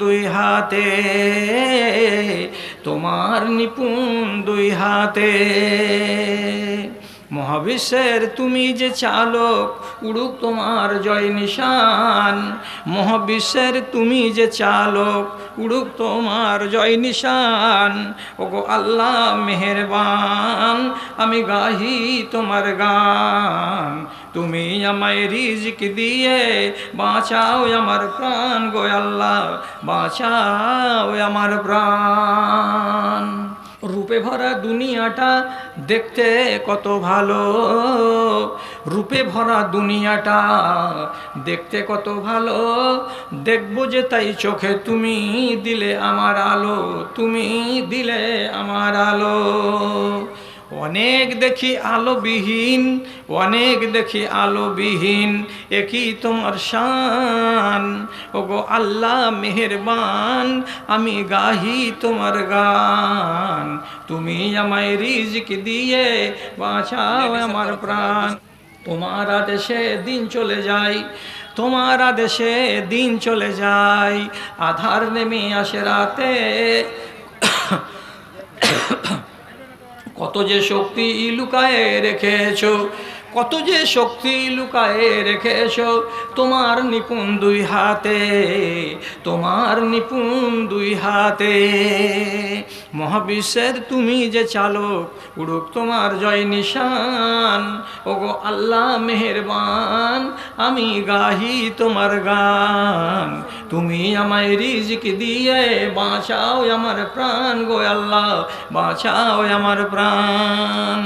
দুই হাতে, তোমার নিপুণ দুই হাতে। মহাবিশ্বের তুমি যে চালক, উড়ুক তোমার জয় নিশান। মহাবিশ্বের তুমি যে চালক, উড়ুক তোমার জয় নিশান। ওগো আল্লাহ মেহেরবান, আমি গাহি তোমার গান। তুমি আমায় রিজিক দিয়ে বাঁচাও আমার প্রাণ গো আল্লাহ, বাঁচাও আমার প্রাণ। রূপে ভরা দুনিয়াটা দেখতে কত ভালো, রূপে ভরা দুনিয়াটা দেখতে কত ভালো। দেখবো যে তাই চোখে তুমি দিলে আমার আলো, তুমি দিলে আমার আলো। অনেক দেখি আলোবিহীন, অনেক দেখি আলোবিহীন, একই তোমার শান। ওগো আল্লাহ মেহেরবান, আমি গাহি তোমার গান। তুমি আমায় রিজিক দিয়ে বাঁচাও আমার প্রাণ। তোমার আদেশে দিন চলে যায়, তোমার আদেশে দিন চলে যায়। আধার নেমে আসে রাতে, কত যে শক্তি লুকায়ে রেখেছো, কত যে শক্তি লুকায়ে রেখেছো তোমার নিপুণ দুই হাতে, তোমার নিপুণ দুই হাতে। মহাবিশ্বের তুমি যে চালক, উড়ুক তোমার জয় নিশান। ওগো আল্লাহ মেহেরবান, আমি গাহি তোমার গান। তুমি আমায় রিজিক দিয়ে বাঁচাও আমার প্রাণ গো আল্লাহ, বাঁচাও আমার প্রাণ।